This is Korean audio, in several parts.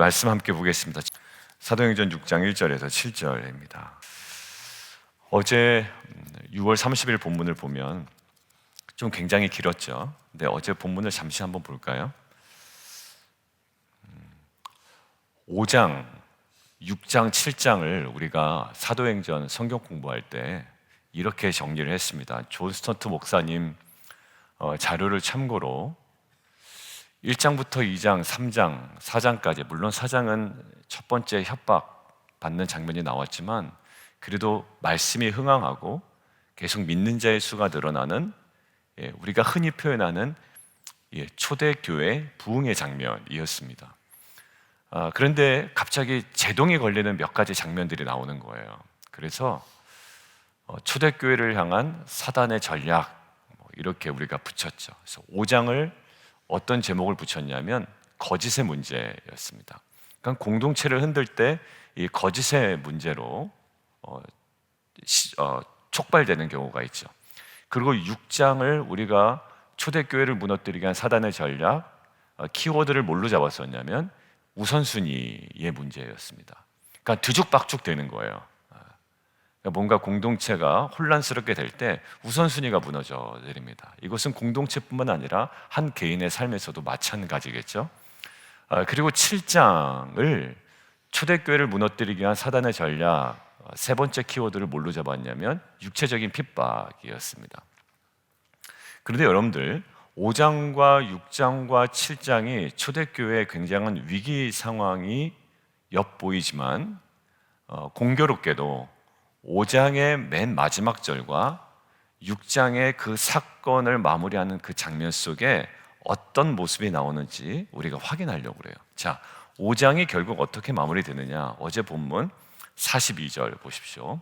말씀 함께 보겠습니다. 사도행전 6장 1절에서 7절입니다. 어제 6월 30일 본문을 보면 좀 굉장히 길었죠. 근데 어제 본문을 잠시 한번 볼까요? 5장, 6장, 7장을 우리가 사도행전 성경 공부할 때 이렇게 정리를 했습니다. 존 스턴트 목사님 자료를 참고로 1장부터 2장, 3장, 4장까지, 물론 4장은 첫 번째 협박 받는 장면이 나왔지만 그래도 말씀이 흥황하고 계속 믿는 자의 수가 늘어나는, 우리가 흔히 표현하는 초대교회 부흥의 장면이었습니다. 그런데 갑자기 제동이 걸리는 몇 가지 장면들이 나오는 거예요. 그래서 초대교회를 향한 사단의 전략, 이렇게 우리가 붙였죠. 그래서 5장을 어떤 제목을 붙였냐면 거짓의 문제였습니다. 그러니까 공동체를 흔들 때 이 거짓의 문제로 촉발되는 경우가 있죠. 그리고 6장을 우리가 초대교회를 무너뜨리기 위한 사단의 전략, 키워드를 뭘로 잡았었냐면 우선순위의 문제였습니다. 그러니까 뒤죽박죽 되는 거예요. 뭔가 공동체가 혼란스럽게 될 때 우선순위가 무너져 내립니다. 이것은 공동체뿐만 아니라 한 개인의 삶에서도 마찬가지겠죠. 그리고 7장을 초대교회를 무너뜨리기 위한 사단의 전략, 세 번째 키워드를 뭘로 잡았냐면 육체적인 핍박이었습니다. 그런데 여러분들 5장과 6장과 7장이 초대교회의 굉장한 위기 상황이 엿보이지만 공교롭게도 5장의 맨 마지막 절과 6장의 그 사건을 마무리하는 그 장면 속에 어떤 모습이 나오는지 우리가 확인하려고 그래요. 자, 5장이 결국 어떻게 마무리되느냐? 어제 본문 42절 보십시오.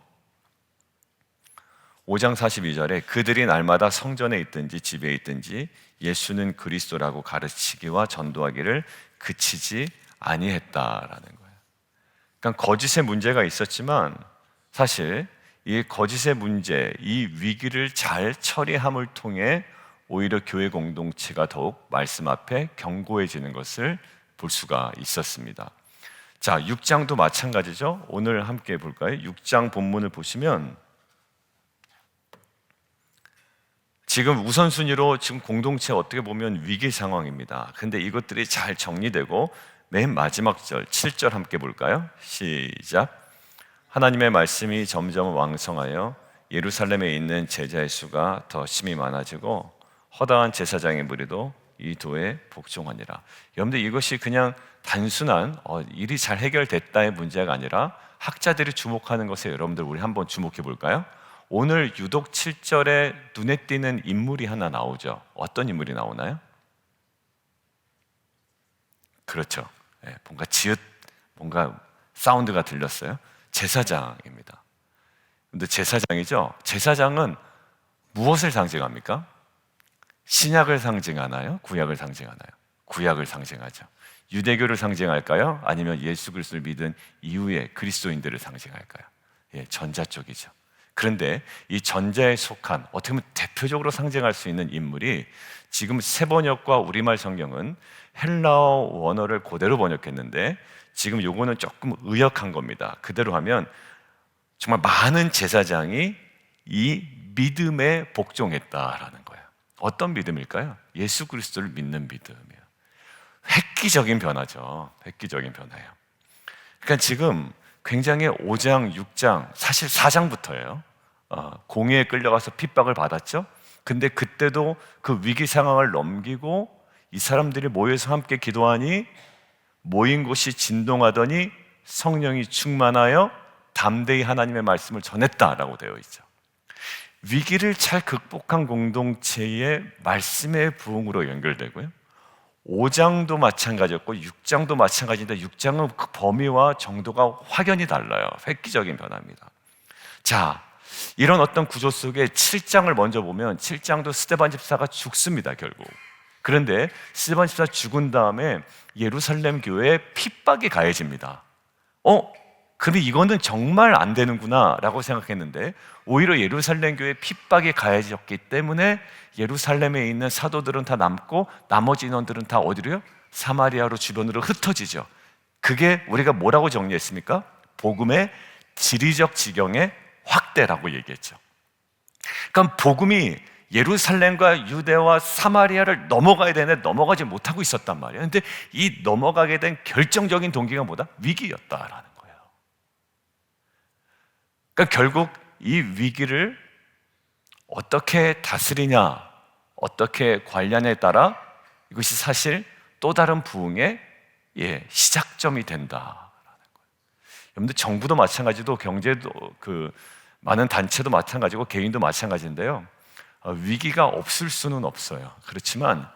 5장 42절에 그들이 날마다 성전에 있든지 집에 있든지 예수는 그리스도라고 가르치기와 전도하기를 그치지 아니했다라는 거예요. 그러니까 거짓의 문제가 있었지만 사실 이 거짓의 문제, 이 위기를 잘 처리함을 통해 오히려 교회 공동체가 더욱 말씀 앞에 견고해지는 것을 볼 수가 있었습니다. 자, 6장도 마찬가지죠. 오늘 함께 볼까요? 6장 본문을 보시면 지금 우선순위로 지금 공동체 어떻게 보면 위기 상황입니다. 근데 이것들이 잘 정리되고 맨 마지막 절 7절 함께 볼까요? 시작. 하나님의 말씀이 점점 왕성하여 예루살렘에 있는 제자의 수가 더 심히 많아지고 허다한 제사장의 무리도 이 도에 복종하니라. 여러분들 이것이 그냥 단순한 일이 잘 해결됐다의 문제가 아니라 학자들이 주목하는 것에 여러분들 우리 한번 주목해 볼까요? 오늘 유독 7절에 눈에 띄는 인물이 하나 나오죠. 어떤 인물이 나오나요? 그렇죠. 뭔가 사운드가 들렸어요. 제사장입니다. 근데 제사장이죠. 제사장은 무엇을 상징합니까? 신약을 상징하나요? 구약을 상징하나요? 구약을 상징하죠. 유대교를 상징할까요? 아니면 예수 그리스도를 믿은 이후의 그리스도인들을 상징할까요? 전자 쪽이죠. 그런데 이 전자에 속한 어떻게 보면 대표적으로 상징할 수 있는 인물이 지금 새번역과 우리말 성경은 헬라어 원어를 그대로 번역했는데 지금 요거는 조금 의역한 겁니다. 그대로 하면 정말 많은 제사장이 이 믿음에 복종했다라는 거예요. 어떤 믿음일까요? 예수 그리스도를 믿는 믿음이에요. 획기적인 변화죠. 획기적인 변화예요. 그러니까 지금 굉장히 5장, 6장, 사실 4장부터예요. 공회에 끌려가서 핍박을 받았죠. 근데 그때도 그 위기 상황을 넘기고 이 사람들이 모여서 함께 기도하니 모인 곳이 진동하더니 성령이 충만하여 담대히 하나님의 말씀을 전했다라고 되어 있죠. 위기를 잘 극복한 공동체의 말씀의 부흥으로 연결되고요. 5장도 마찬가지였고 6장도 마찬가지인데 6장은 그 범위와 정도가 확연히 달라요. 획기적인 변화입니다. 자, 이런 어떤 구조 속에 7장을 먼저 보면 7장도 스데반 집사가 죽습니다, 결국. 그런데 스데반 집사 죽은 다음에 예루살렘 교회에 핍박이 가해집니다. 그럼 이거는 정말 안 되는구나 라고 생각했는데 오히려 예루살렘 교회에 핍박이 가해졌기 때문에 예루살렘에 있는 사도들은 다 남고 나머지 인원들은 다 어디로요? 사마리아로 주변으로 흩어지죠. 그게 우리가 뭐라고 정리했습니까? 복음의 지리적 지경의 확대라고 얘기했죠. 그러니까 복음이 예루살렘과 유대와 사마리아를 넘어가야 되는데 넘어가지 못하고 있었단 말이에요. 근데 이 넘어가게 된 결정적인 동기가 뭐다? 위기였다라는 거예요. 그러니까 결국 이 위기를 어떻게 다스리냐, 어떻게 관리하냐에 따라 이것이 사실 또 다른 부흥의 시작점이 된다라는 거예요. 여러분들 정부도 마찬가지도 경제도 많은 단체도 마찬가지고 개인도 마찬가지인데요. 위기가 없을 수는 없어요. 그렇지만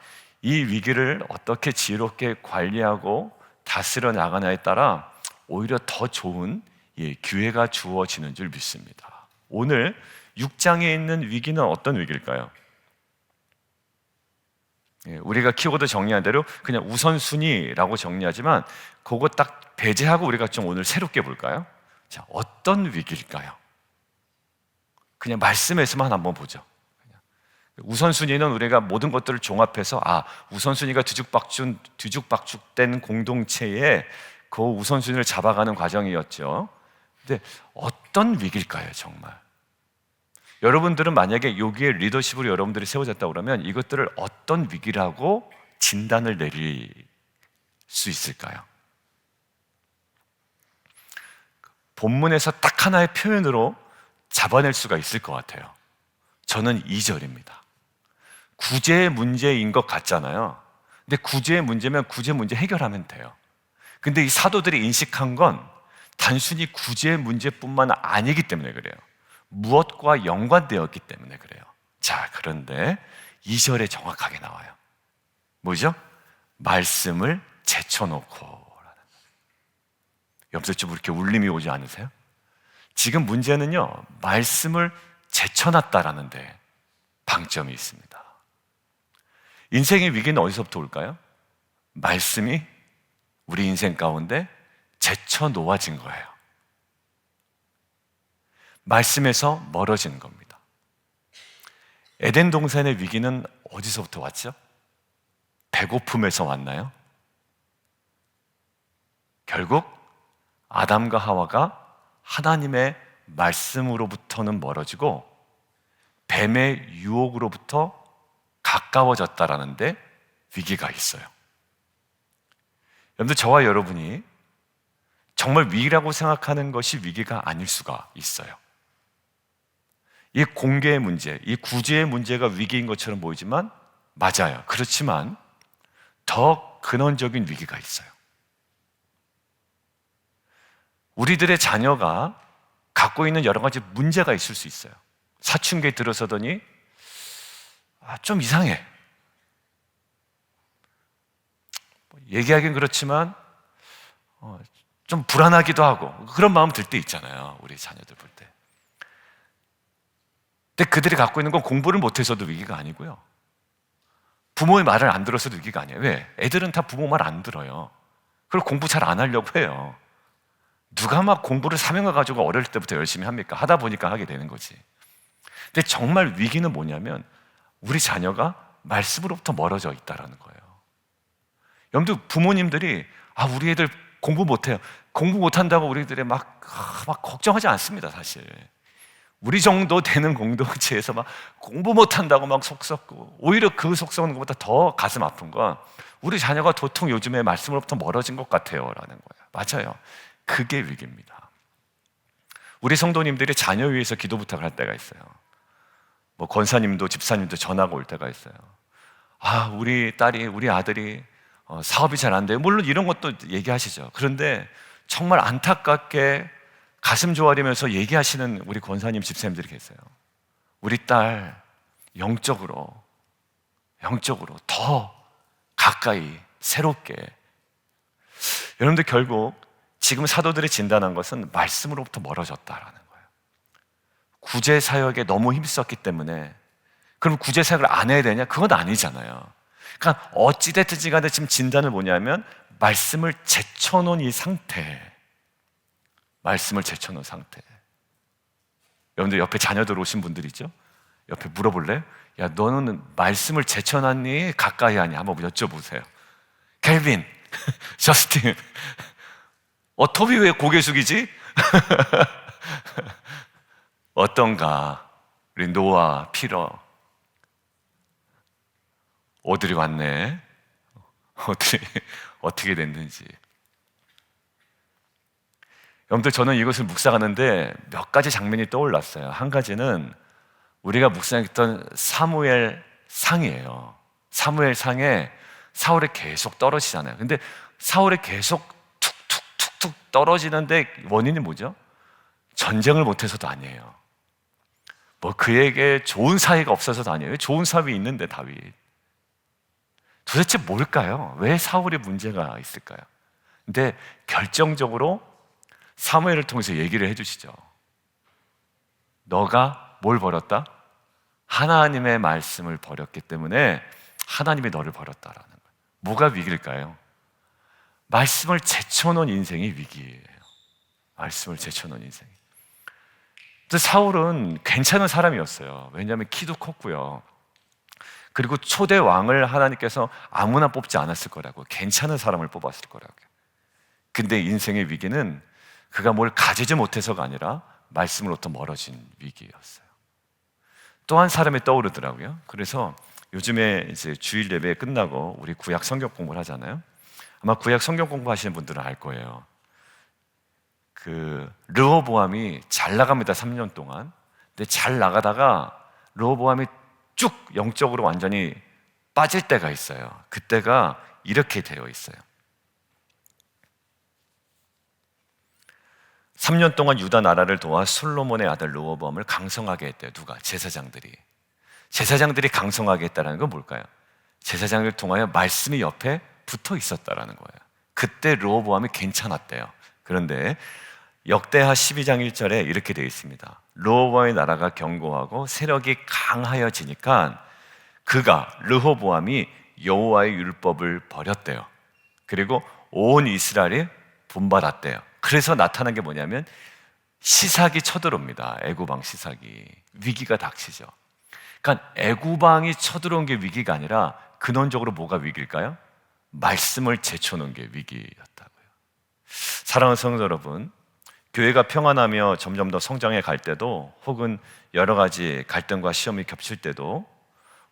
이 위기를 어떻게 지혜롭게 관리하고 다스려 나가냐에 따라 오히려 더 좋은 기회가 주어지는 줄 믿습니다. 오늘 6장에 있는 위기는 어떤 위기일까요? 우리가 키워드 정리한 대로 그냥 우선순위라고 정리하지만 그거 딱 배제하고 우리가 좀 오늘 새롭게 볼까요? 자, 어떤 위기일까요? 그냥 말씀에서만 한번 보죠. 우선순위는 우리가 모든 것들을 종합해서 우선순위가 뒤죽박죽된 공동체에 그 우선순위를 잡아가는 과정이었죠. 근데 어떤 위기일까요, 정말? 여러분들은 만약에 여기에 리더십으로 여러분들이 세워졌다고 그러면 이것들을 어떤 위기라고 진단을 내릴 수 있을까요? 본문에서 딱 하나의 표현으로 잡아낼 수가 있을 것 같아요. 저는 2절입니다. 구제의 문제인 것 같잖아요. 근데 구제의 문제면 구제 문제 해결하면 돼요. 근데 이 사도들이 인식한 건 단순히 구제의 문제뿐만 아니기 때문에 그래요. 무엇과 연관되었기 때문에 그래요. 자, 그런데 2절에 정확하게 나와요. 뭐죠? 말씀을 제쳐놓고. 옆에서 좀 이렇게 울림이 오지 않으세요? 지금 문제는요, 말씀을 제쳐놨다라는데 방점이 있습니다. 인생의 위기는 어디서부터 올까요? 말씀이 우리 인생 가운데 제쳐놓아진 거예요. 말씀에서 멀어지는 겁니다. 에덴 동산의 위기는 어디서부터 왔죠? 배고픔에서 왔나요? 결국 아담과 하와가 하나님의 말씀으로부터는 멀어지고 뱀의 유혹으로부터 가까워졌다라는데 위기가 있어요. 여러분들, 저와 여러분이 정말 위기라고 생각하는 것이 위기가 아닐 수가 있어요. 이 공개의 문제, 이 구제의 문제가 위기인 것처럼 보이지만 맞아요. 그렇지만 더 근원적인 위기가 있어요. 우리들의 자녀가 갖고 있는 여러 가지 문제가 있을 수 있어요. 사춘기에 들어서더니 좀 이상해. 얘기하긴 그렇지만 좀 불안하기도 하고 그런 마음 들 때 있잖아요. 우리 자녀들 볼 때. 근데 그들이 갖고 있는 건 공부를 못해서도 위기가 아니고요. 부모의 말을 안 들어서도 위기가 아니에요. 왜? 애들은 다 부모 말 안 들어요. 그리고 공부 잘 안 하려고 해요. 누가 막 공부를 사명을 가지고 어릴 때부터 열심히 합니까? 하다 보니까 하게 되는 거지. 근데 정말 위기는 뭐냐면 우리 자녀가 말씀으로부터 멀어져 있다는 거예요. 여러분들, 부모님들이 우리 애들 공부 못해요. 공부 못한다고 우리들의 막 걱정하지 않습니다, 사실. 우리 정도 되는 공동체에서 막 공부 못한다고 막 속 썩고, 오히려 그 속 썩는 것보다 더 가슴 아픈 건 우리 자녀가 도통 요즘에 말씀으로부터 멀어진 것 같아요 라는 거예요. 맞아요. 그게 위기입니다. 우리 성도님들이 자녀 위해서 기도 부탁을 할 때가 있어요. 뭐 권사님도 집사님도 전화가 올 때가 있어요. 우리 딸이, 우리 아들이 사업이 잘 안 돼요. 물론 이런 것도 얘기하시죠. 그런데 정말 안타깝게 가슴 조아리면서 얘기하시는 우리 권사님, 집사님들이 계세요. 우리 딸 영적으로 더 가까이 새롭게. 여러분들, 결국 지금 사도들이 진단한 것은 말씀으로부터 멀어졌다라는 거예요. 구제 사역에 너무 힘썼기 때문에. 그럼 구제 사역을 안 해야 되냐? 그건 아니잖아요. 그러니까 어찌됐든지 간에 지금 진단을 뭐냐면 말씀을 제쳐놓은 이 상태. 말씀을 제쳐놓은 상태. 여러분들, 옆에 자녀들 오신 분들 있죠? 옆에 물어볼래요? 야, 너는 말씀을 제쳐놨니? 가까이 하니? 한번 여쭤보세요. 켈빈, 저스틴, 톱이 왜 고개 숙이지? 어떤가? 우리 노아, 피러. 오들이 왔네. 어떻게 됐는지. 여러분들, 저는 이것을 묵상하는데 몇 가지 장면이 떠올랐어요. 한 가지는 우리가 묵상했던 사무엘 상이에요. 사무엘 상에 사울이 계속 떨어지잖아요. 근데 사울이 계속 툭툭툭툭 떨어지는데 원인이 뭐죠? 전쟁을 못해서도 아니에요. 뭐 그에게 좋은 사이가 없어서도 아니에요. 좋은 사위 있는데 다윗. 도대체 뭘까요? 왜 사울이 문제가 있을까요? 근데 결정적으로 사무엘을 통해서 얘기를 해주시죠. 너가 뭘 버렸다? 하나님의 말씀을 버렸기 때문에 하나님이 너를 버렸다라는 거예요. 뭐가 위기일까요? 말씀을 제쳐놓은 인생이 위기예요. 말씀을 제쳐놓은 인생이. 근데 사울은 괜찮은 사람이었어요. 왜냐하면 키도 컸고요. 그리고 초대 왕을 하나님께서 아무나 뽑지 않았을 거라고, 괜찮은 사람을 뽑았을 거라고요. 근데 인생의 위기는 그가 뭘 가지지 못해서가 아니라 말씀으로부터 멀어진 위기였어요. 또 한 사람이 떠오르더라고요. 그래서 요즘에 이제 주일 예배 끝나고 우리 구약 성경 공부를 하잖아요. 아마 구약 성경 공부하시는 분들은 알 거예요. 그 르호보암이 잘 나갑니다. 3년 동안. 근데 잘 나가다가 르호보암이 쭉 영적으로 완전히 빠질 때가 있어요. 그때가 이렇게 되어 있어요. 3년 동안 유다 나라를 도와 솔로몬의 아들 르호보암을 강성하게 했대요. 누가? 제사장들이. 제사장들이 강성하게 했다는 건 뭘까요? 제사장을 통하여 말씀이 옆에 붙어 있었다라는 거예요. 그때 르호보암이 괜찮았대요. 그런데 역대하 12장 1절에 이렇게 되어 있습니다. 르호보암의 나라가 견고하고 세력이 강하여지니까 르호보암이 여호와의 율법을 버렸대요. 그리고 온 이스라엘이 분발했대요. 그래서 나타난 게 뭐냐면 시삭이 쳐들어옵니다. 애구방 시삭이. 위기가 닥치죠. 그러니까 애구방이 쳐들어온 게 위기가 아니라 근원적으로 뭐가 위기일까요? 말씀을 제쳐놓은 게 위기였다고요. 사랑하는 성도 여러분, 교회가 평안하며 점점 더 성장해 갈 때도, 혹은 여러 가지 갈등과 시험이 겹칠 때도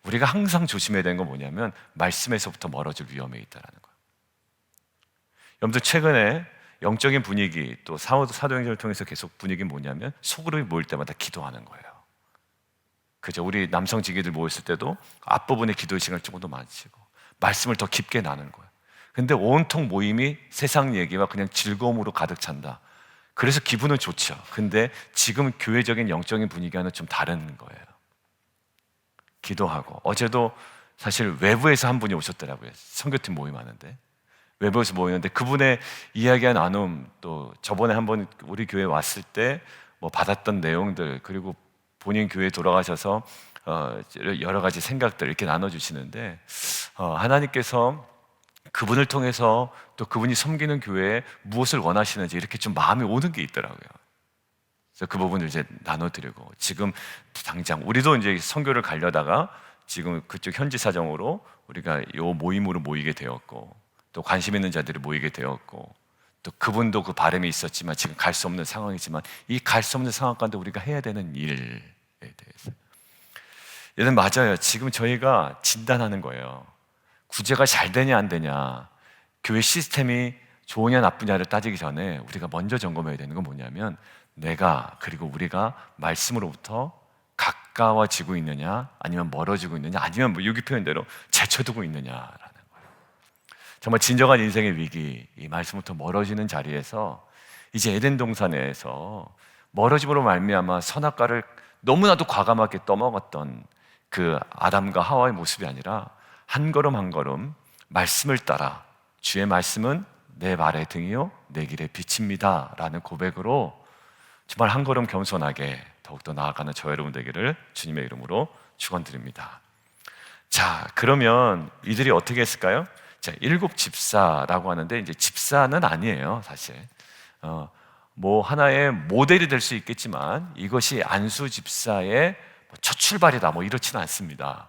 우리가 항상 조심해야 되는 건 뭐냐면 말씀에서부터 멀어질 위험에 있다는 거예요. 여러분들, 최근에 영적인 분위기, 또 사도행전을 통해서 계속 분위기는 뭐냐면 소그룹이 모일 때마다 기도하는 거예요. 그죠? 우리 남성 지기들 모였을 때도 앞부분에 기도의 시간을 조금 더 마치고 말씀을 더 깊게 나누는 거예요. 근데 온통 모임이 세상 얘기와 그냥 즐거움으로 가득 찬다. 그래서 기분은 좋죠. 근데 지금 교회적인 영적인 분위기와는 좀 다른 거예요. 기도하고. 어제도 사실 외부에서 한 분이 오셨더라고요. 선교팀 모임하는데. 외부에서 모이는데 그분의 이야기한 나눔, 또 저번에 한번 우리 교회 왔을 때 뭐 받았던 내용들, 그리고 본인 교회에 돌아가셔서 여러 가지 생각들 이렇게 나눠주시는데, 하나님께서 그분을 통해서 또 그분이 섬기는 교회에 무엇을 원하시는지 이렇게 좀 마음이 오는 게 있더라고요. 그래서 그 부분을 이제 나눠드리고, 지금 당장 우리도 이제 선교를 가려다가 지금 그쪽 현지 사정으로 우리가 이 모임으로 모이게 되었고, 또 관심 있는 자들이 모이게 되었고, 또 그분도 그 바람이 있었지만 지금 갈 수 없는 상황이지만 이 갈 수 없는 상황 가운데 우리가 해야 되는 일에 대해서, 얘는 맞아요. 지금 저희가 진단하는 거예요. 구제가 잘 되냐 안 되냐, 교회 시스템이 좋으냐 나쁘냐를 따지기 전에 우리가 먼저 점검해야 되는 건 뭐냐면 그리고 우리가 말씀으로부터 가까워지고 있느냐, 아니면 멀어지고 있느냐, 아니면 뭐 여기 표현대로 제쳐두고 있느냐라는 거예요. 정말 진정한 인생의 위기, 이 말씀부터 멀어지는 자리에서 이제 에덴 동산에서 멀어짐으로 말미암아 선악과를 너무나도 과감하게 떠먹었던 그 아담과 하와의 모습이 아니라 한 걸음 한 걸음 말씀을 따라, 주의 말씀은 내 발의 등이요 내 길의 빛입니다 라는 고백으로 정말 한 걸음 겸손하게 더욱더 나아가는 저 여러분 되기를 주님의 이름으로 축원드립니다. 자, 그러면 이들이 어떻게 했을까요? 자, 7 집사라고 하는데, 이제 집사는 아니에요, 사실. 뭐 하나의 모델이 될 수 있겠지만 이것이 안수 집사의 첫 출발이다, 뭐 이렇지는 않습니다.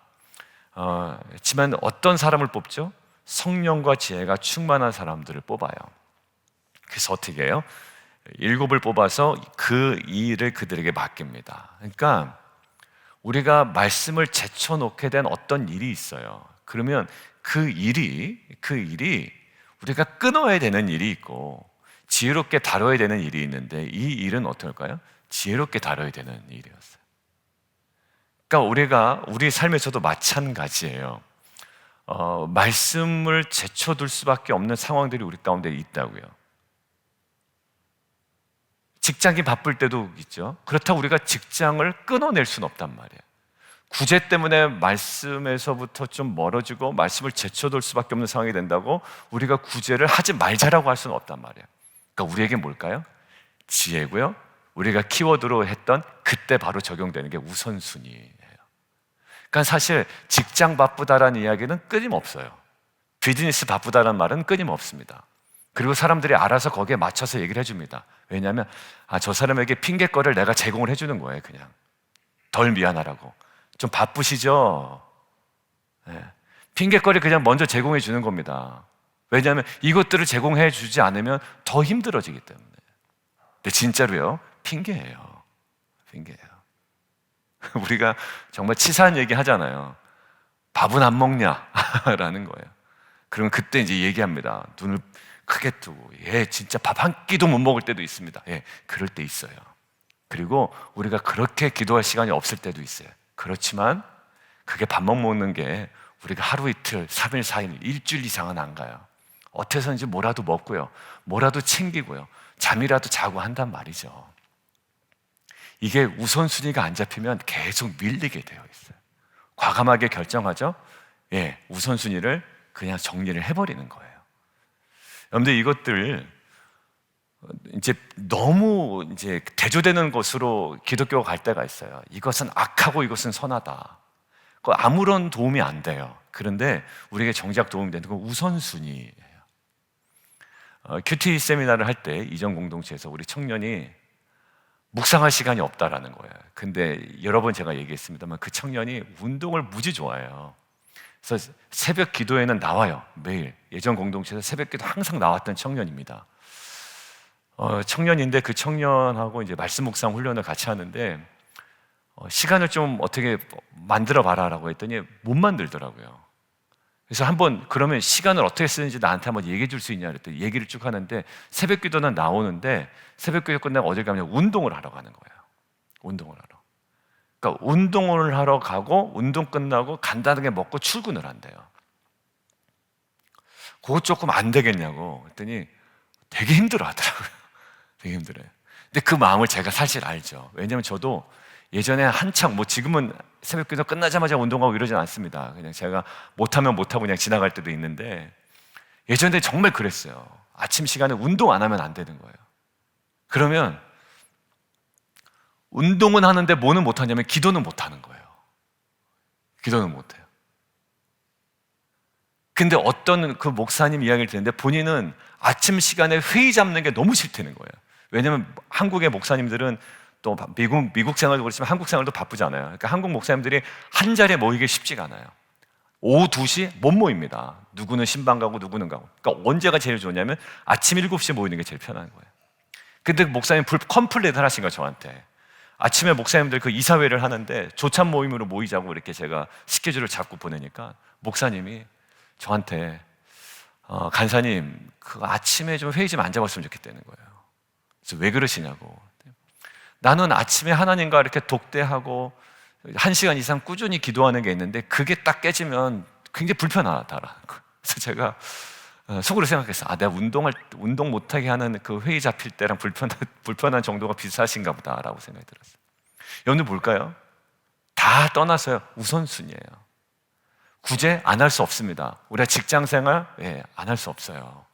하지만 어떤 사람을 뽑죠? 성령과 지혜가 충만한 사람들을 뽑아요. 그래서 어떻게 해요? 7을 뽑아서 그 일을 그들에게 맡깁니다. 그러니까 우리가 말씀을 제쳐놓게 된 어떤 일이 있어요. 그러면 그 일이 우리가 끊어야 되는 일이 있고 지혜롭게 다뤄야 되는 일이 있는데, 이 일은 어떨까요? 지혜롭게 다뤄야 되는 일이었어요. 그러니까 우리가 우리 삶에서도 마찬가지예요. 말씀을 제쳐둘 수밖에 없는 상황들이 우리 가운데 있다고요. 직장이 바쁠 때도 있죠. 그렇다고 우리가 직장을 끊어낼 수는 없단 말이에요. 구제 때문에 말씀에서부터 좀 멀어지고 말씀을 제쳐둘 수밖에 없는 상황이 된다고 우리가 구제를 하지 말자라고 할 수는 없단 말이에요. 그러니까 우리에게 뭘까요? 지혜고요. 우리가 키워드로 했던 그때 바로 적용되는 게 우선순위예요. 그러니까 사실 직장 바쁘다라는 이야기는 끊임없어요. 비즈니스 바쁘다라는 말은 끊임없습니다. 그리고 사람들이 알아서 거기에 맞춰서 얘기를 해줍니다. 왜냐하면 저 사람에게 핑계거리를 내가 제공을 해주는 거예요. 그냥 덜 미안하라고. 좀 바쁘시죠? 네. 핑계거리 그냥 먼저 제공해 주는 겁니다. 왜냐하면 이것들을 제공해 주지 않으면 더 힘들어지기 때문에. 근데 진짜로요, 핑계예요. 핑계예요. 우리가 정말 치사한 얘기 하잖아요. 밥은 안 먹냐? 라는 거예요. 그러면 그때 이제 얘기합니다. 눈을 크게 뜨고, 진짜 밥 한 끼도 못 먹을 때도 있습니다. 그럴 때 있어요. 그리고 우리가 그렇게 기도할 시간이 없을 때도 있어요. 그렇지만 그게 밥 먹는 게 우리가 하루 이틀, 3일, 4일, 일주일 이상은 안 가요. 어째서인지 뭐라도 먹고요, 뭐라도 챙기고요, 잠이라도 자고 한단 말이죠. 이게 우선순위가 안 잡히면 계속 밀리게 되어 있어요. 과감하게 결정하죠. 우선순위를 그냥 정리를 해버리는 거예요. 여러분들, 이것들 이제 너무 이제 대조되는 것으로 기독교가 갈 때가 있어요. 이것은 악하고 이것은 선하다. 아무런 도움이 안 돼요. 그런데 우리에게 정작 도움이 되는 건 우선순위예요. 큐티 세미나를 할 때 이전 공동체에서 우리 청년이 묵상할 시간이 없다라는 거예요. 근데 여러 번 제가 얘기했습니다만 그 청년이 운동을 무지 좋아해요. 그래서 새벽 기도에는 나와요. 매일. 예전 공동체에서 새벽 기도 항상 나왔던 청년입니다. 청년인데 그 청년하고 이제 말씀 묵상 훈련을 같이 하는데 시간을 좀 어떻게 만들어 봐라라고 했더니 못 만들더라고요. 그래서 한번 그러면 시간을 어떻게 쓰는지 나한테 한번 얘기해 줄 수 있냐 그랬더니 얘기를 쭉 하는데 새벽 기도는 나오는데 새벽 기도 끝나고 어딜 가면 운동을 하러 가는 거예요. 운동을 하러. 그러니까 운동을 하러 가고 운동 끝나고 간단하게 먹고 출근을 한대요. 그거 조금 안 되겠냐고 그랬더니 되게 힘들어 하더라고요. 되게 힘들어요. 근데 그 마음을 제가 사실 알죠. 왜냐하면 저도 예전에 한창, 지금은 새벽 기도 끝나자마자 운동하고 이러진 않습니다. 그냥 제가 못하면 못하고 그냥 지나갈 때도 있는데 예전에 정말 그랬어요. 아침 시간에 운동 안 하면 안 되는 거예요. 그러면 운동은 하는데 뭐는 못하냐면 기도는 못하는 거예요. 기도는 못해요. 근데 어떤 그 목사님 이야기를 듣는데 본인은 아침 시간에 회의 잡는 게 너무 싫다는 거예요. 왜냐하면 한국의 목사님들은 또 미국 생활도 그렇지만 한국 생활도 바쁘잖아요. 그러니까 한국 목사님들이 한 자리에 모이기 쉽지가 않아요. 오후 2시 못 모입니다. 누구는 신방 가고 누구는 가고. 그러니까 언제가 제일 좋냐면 아침 7시에 모이는 게 제일 편한 거예요. 근데 목사님 컴플레인을 하신 거예요, 저한테. 아침에 목사님들 그 이사회를 하는데 조찬 모임으로 모이자고 이렇게 제가 스케줄을 잡고 보내니까 목사님이 저한테 간사님 그 아침에 좀 회의 좀 안 잡았으면 좋겠다는 거예요. 그래서 왜 그러시냐고. 나는 아침에 하나님과 이렇게 독대하고 1시간 이상 꾸준히 기도하는 게 있는데 그게 딱 깨지면 굉장히 불편하다라는 거예요. 그래서 제가 속으로 생각했어요. 내가 운동 못하게 하는 그 회의 잡힐 때랑 불편한 정도가 비슷하신가 보다라고 생각이 들었어요. 여러분들 볼까요? 다 떠나서요, 우선순위예요. 구제 안 할 수 없습니다. 우리가 직장 생활 안 할 수 없어요.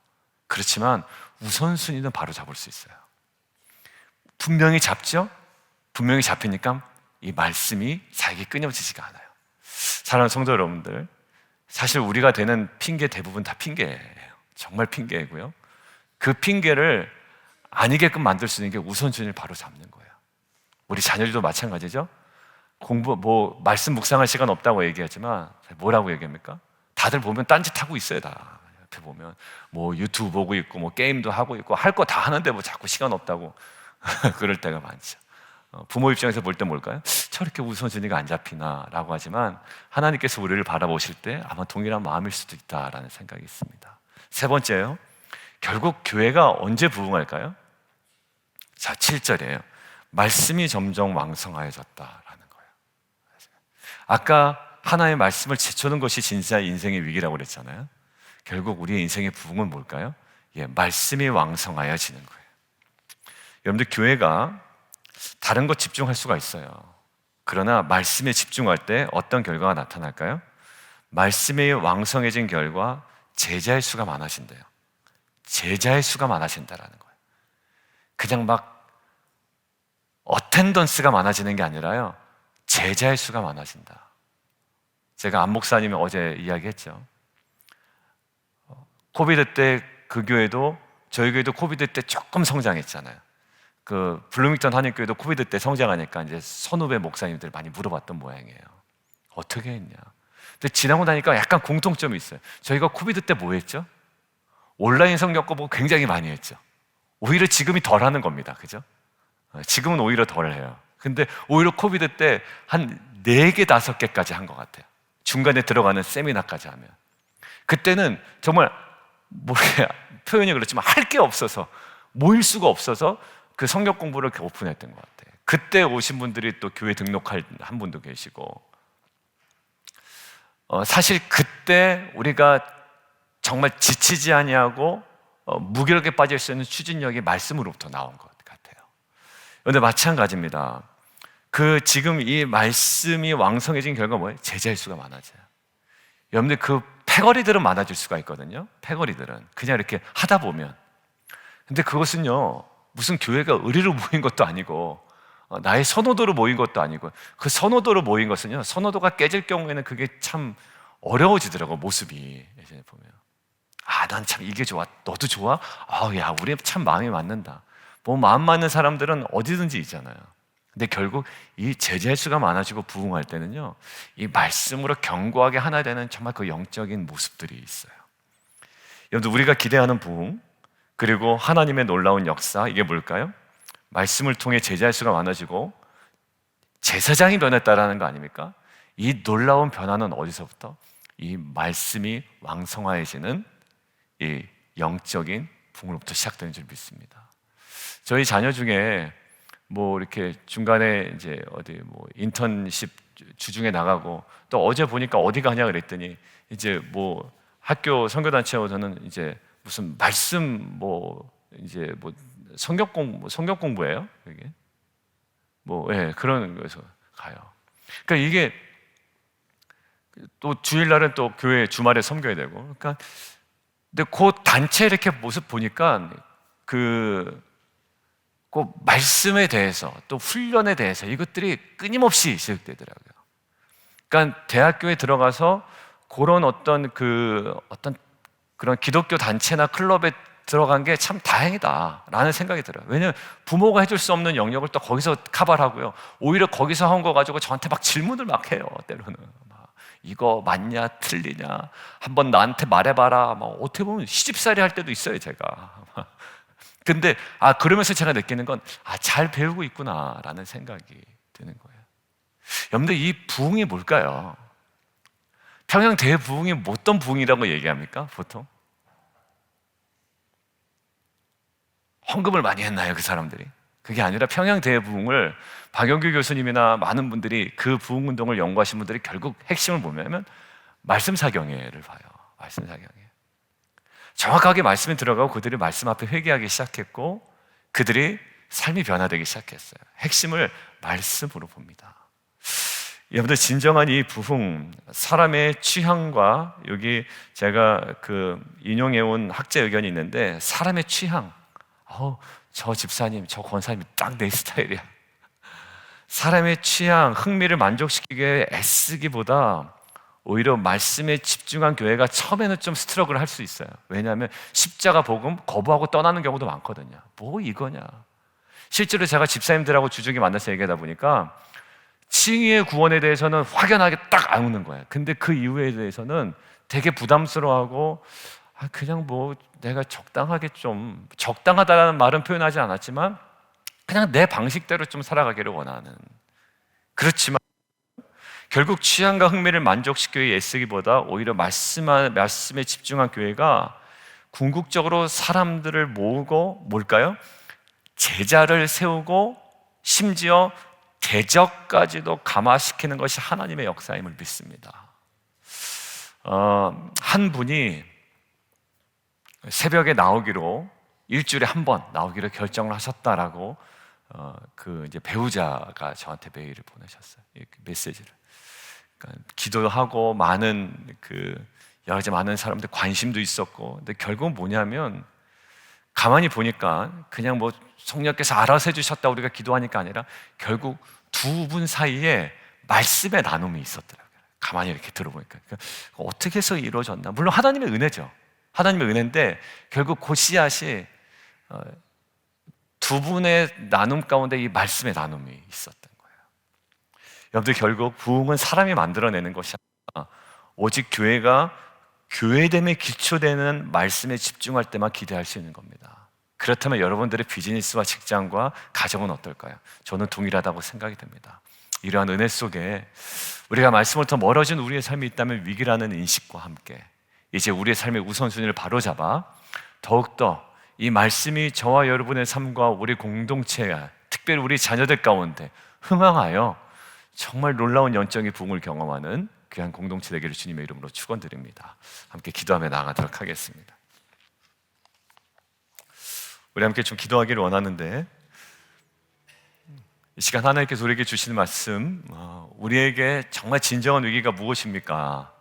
그렇지만 우선순위는 바로 잡을 수 있어요. 분명히 잡죠? 분명히 잡히니까 이 말씀이 자기 끊어지지가 않아요. 사랑하는 성도 여러분들, 사실 우리가 되는 핑계 대부분 다 핑계예요. 정말 핑계고요. 그 핑계를 아니게끔 만들 수 있는 게 우선순위를 바로 잡는 거예요. 우리 자녀들도 마찬가지죠. 말씀 묵상할 시간 없다고 얘기하지만 뭐라고 얘기합니까? 다들 보면 딴짓하고 있어요. 다 옆에 보면 뭐 유튜브 보고 있고 뭐 게임도 하고 있고 할 거 다 하는데 뭐 자꾸 시간 없다고 그럴 때가 많죠. 부모 입장에서 볼 때 뭘까요? 저렇게 우선순위가 안 잡히나 라고 하지만 하나님께서 우리를 바라보실 때 아마 동일한 마음일 수도 있다라는 생각이 있습니다. 세 번째요, 결국 교회가 언제 부흥할까요? 자, 7절이에요. 말씀이 점점 왕성하여졌다라는 거예요. 아까 하나의 말씀을 제쳐놓은 것이 진짜 인생의 위기라고 그랬잖아요. 결국 우리의 인생의 부흥은 뭘까요? 말씀이 왕성하여지는 거예요. 여러분들, 교회가 다른 것 집중할 수가 있어요. 그러나 말씀에 집중할 때 어떤 결과가 나타날까요? 말씀이 왕성해진 결과 제자의 수가 많아진대요. 제자의 수가 많아진다라는 거예요. 그냥 막 어텐던스가 많아지는 게 아니라요, 제자의 수가 많아진다. 제가 안 목사님이 어제 이야기했죠. 코비드 때 그 교회도, 저희 교회도 코비드 때 조금 성장했잖아요. 그 블루밍턴 한인교회도 코비드 때 성장하니까 이제 선후배 목사님들 많이 물어봤던 모양이에요. 어떻게 했냐. 근데 지나고 나니까 약간 공통점이 있어요. 저희가 코비드 때 뭐 했죠? 온라인 성경 공부 굉장히 많이 했죠. 오히려 지금이 덜 하는 겁니다. 그죠? 지금은 오히려 덜 해요. 근데 오히려 코비드 때 한 4개, 5개까지 한 것 같아요. 중간에 들어가는 세미나까지 하면. 그때는 정말 표현이 그렇지만 할 게 없어서, 모일 수가 없어서 그 성경 공부를 이렇게 오픈했던 것 같아요. 그때 오신 분들이 또 교회 등록할 한 분도 계시고, 사실 그때 우리가 정말 지치지 아니하고 무기력에 빠질 수 있는 추진력이 말씀으로부터 나온 것 같아요. 그런데 마찬가지입니다. 지금 이 말씀이 왕성해진 결과 뭐예요? 제자의 수가 많아져요. 여러분들, 그 패거리들은 많아질 수가 있거든요. 패거리들은 그냥 이렇게 하다 보면. 근데 그것은요, 무슨 교회가 의리로 모인 것도 아니고 나의 선호도로 모인 것도 아니고, 그 선호도로 모인 것은요, 선호도가 깨질 경우에는 그게 참 어려워지더라고, 모습이. 예전에 보면 난 참 이게 좋아, 너도 좋아? 야, 우리 참 마음이 맞는다. 뭐 마음 맞는 사람들은 어디든지 있잖아요. 근데 결국 이 제자의 수가 많아지고 부흥할 때는요, 이 말씀으로 견고하게 하나 되는 정말 그 영적인 모습들이 있어요. 여러분, 우리가 기대하는 부흥, 그리고 하나님의 놀라운 역사, 이게 뭘까요? 말씀을 통해 제자의 수가 많아지고 제사장이 변했다라는 거 아닙니까? 이 놀라운 변화는 어디서부터? 이 말씀이 왕성해지는 이 영적인 부흥으로부터 시작되는 줄 믿습니다. 저희 자녀 중에 뭐 이렇게 중간에 이제 어디 뭐 인턴십 주중에 나가고, 또 어제 보니까 어디 가냐 그랬더니 이제 뭐 학교 선교단체에서는 이제 무슨 말씀 이제 성경 공부예요. 이게 그런 거에서 가요. 그러니까 이게 또 주일날은 또 교회 주말에 섬겨야 되고, 그러니까 근데 그 단체 이렇게 모습 보니까 그 말씀에 대해서, 또 훈련에 대해서 이것들이 끊임없이 시작되더라고요. 그러니까 대학교에 들어가서 그런 어떤 그런 기독교 단체나 클럽에 들어간 게 참 다행이다라는 생각이 들어요. 왜냐하면 부모가 해줄 수 없는 영역을 또 거기서 커버를 하고요. 오히려 거기서 한 거 가지고 저한테 막 질문을 막 해요. 때로는 이거 맞냐 틀리냐, 한번 나한테 말해봐라. 어떻게 보면 시집살이 할 때도 있어요, 제가. 근데 그러면서 제가 느끼는 건 잘 배우고 있구나라는 생각이 드는 거예요. 여러분들, 이 부흥이 뭘까요? 평양 대부흥이 어떤 부흥이라고 얘기합니까? 보통 헌금을 많이 했나요, 그 사람들이? 그게 아니라 평양 대부흥을 박영규 교수님이나 많은 분들이 그 부흥 운동을 연구하신 분들이 결국 핵심을 보면 말씀 사경회를 봐요. 말씀 사경회. 정확하게 말씀이 들어가고 그들이 말씀 앞에 회개하기 시작했고, 그들이 삶이 변화되기 시작했어요. 핵심을 말씀으로 봅니다. 여러분들, 진정한 이 부흥, 사람의 취향과, 여기 제가 인용해온 학자 의견이 있는데, 사람의 취향, 저 집사님, 저 권사님이 딱 내 스타일이야. 사람의 취향, 흥미를 만족시키기 위해 애쓰기보다 오히려 말씀에 집중한 교회가 처음에는 좀 스트러글을 할 수 있어요. 왜냐하면 십자가 복음 거부하고 떠나는 경우도 많거든요. 뭐 이거냐. 실제로 제가 집사님들하고 주중에 만나서 얘기하다 보니까 칭의의 구원에 대해서는 확연하게 딱 아우는 거예요. 근데 그 이유에 대해서는 되게 부담스러워하고 그냥 뭐 내가 적당하게 좀, 적당하다는 말은 표현하지 않았지만 그냥 내 방식대로 좀 살아가기를 원하는, 그렇지만 결국 취향과 흥미를 만족시키기 위해 애쓰기보다 오히려 말씀에 집중한 교회가 궁극적으로 사람들을 모으고 뭘까요? 제자를 세우고 심지어 대적까지도 감화시키는 것이 하나님의 역사임을 믿습니다. 한 분이 새벽에 나오기로, 일주일에 한 번 나오기로 결정을 하셨다라고 그 이제 배우자가 저한테 메일을 보내셨어요. 메시지를. 그러니까 기도하고 많은 여러 가지 많은 사람들 관심도 있었고, 근데 결국은 뭐냐면 가만히 보니까 그냥 뭐 성령께서 알아서 해주셨다 우리가 기도하니까 아니라 결국 두 분 사이에 말씀의 나눔이 있었더라고요. 가만히 이렇게 들어보니까 어떻게 해서 이루어졌나? 물론 하나님의 은혜죠. 하나님의 은혜인데 결국 그 씨앗이 두 분의 나눔 가운데 이 말씀의 나눔이 있었던 거예요. 여러분들, 결국 부흥은 사람이 만들어내는 것이 아니라 오직 교회가 교회됨에 기초되는 말씀에 집중할 때만 기대할 수 있는 겁니다. 그렇다면 여러분들의 비즈니스와 직장과 가정은 어떨까요? 저는 동일하다고 생각이 됩니다. 이러한 은혜 속에 우리가 말씀으로부터 멀어진 우리의 삶이 있다면 위기라는 인식과 함께 이제 우리의 삶의 우선순위를 바로잡아 더욱더 이 말씀이 저와 여러분의 삶과 우리 공동체와 특별히 우리 자녀들 가운데 흥황하여 정말 놀라운 영적인 부흥을 경험하는 귀한 공동체 되기를 주님의 이름으로 축원드립니다. 함께 기도하며 나아가도록 하겠습니다. 우리 함께 좀 기도하기를 원하는데, 이 시간 하나님께서 우리에게 주시는 말씀, 우리에게 정말 진정한 위기가 무엇입니까?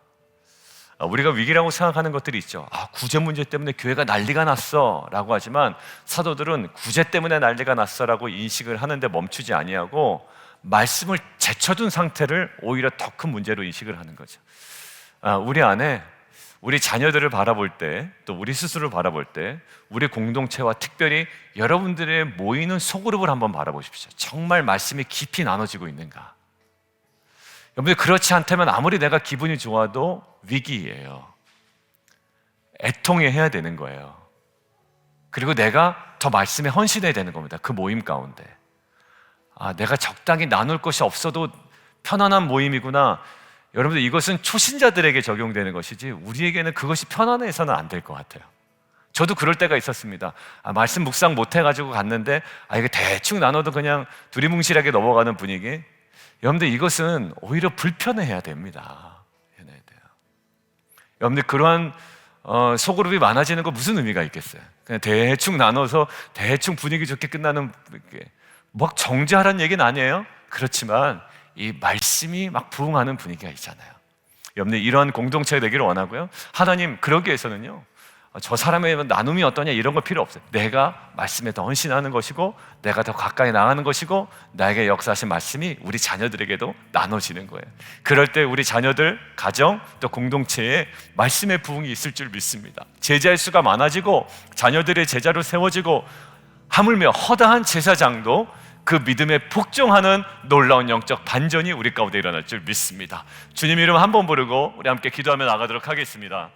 우리가 위기라고 생각하는 것들이 있죠. 구제 문제 때문에 교회가 난리가 났어 라고 하지만 사도들은 구제 때문에 난리가 났어 라고 인식을 하는데 멈추지 아니하고 말씀을 제쳐둔 상태를 오히려 더 큰 문제로 인식을 하는 거죠. 우리 안에 우리 자녀들을 바라볼 때, 또 우리 스스로를 바라볼 때, 우리 공동체와 특별히 여러분들의 모이는 소그룹을 한번 바라보십시오. 정말 말씀이 깊이 나눠지고 있는가? 여러분들, 그렇지 않다면 아무리 내가 기분이 좋아도 위기예요. 애통해야 되는 거예요. 그리고 내가 더 말씀에 헌신해야 되는 겁니다. 그 모임 가운데. 내가 적당히 나눌 것이 없어도 편안한 모임이구나. 여러분들, 이것은 초신자들에게 적용되는 것이지 우리에게는 그것이 편안해서는 안 될 것 같아요. 저도 그럴 때가 있었습니다. 말씀 묵상 못 해가지고 갔는데 이게 대충 나눠도 그냥 두리뭉실하게 넘어가는 분위기. 여러분들, 이것은 오히려 불편해야 됩니다. 여러분들, 그러한 소그룹이 많아지는 거 무슨 의미가 있겠어요? 그냥 대충 나눠서 대충 분위기 좋게 끝나는, 막 정죄하라는 얘기는 아니에요. 그렇지만 이 말씀이 막 부흥하는 분위기가 있잖아요. 여러분들, 이러한 공동체가 되기를 원하고요. 하나님, 그러기 위해서는요, 저 사람의 나눔이 어떠냐 이런 거 필요 없어요. 내가 말씀에 더 헌신하는 것이고, 내가 더 가까이 나가는 것이고, 나에게 역사하신 말씀이 우리 자녀들에게도 나눠지는 거예요. 그럴 때 우리 자녀들, 가정, 또 공동체에 말씀의 부흥이 있을 줄 믿습니다. 제자의 수가 많아지고 자녀들의 제자로 세워지고, 하물며 허다한 제사장도 그 믿음에 복종하는 놀라운 영적 반전이 우리 가운데 일어날 줄 믿습니다. 주님 이름 한번 부르고 우리 함께 기도하며 나가도록 하겠습니다.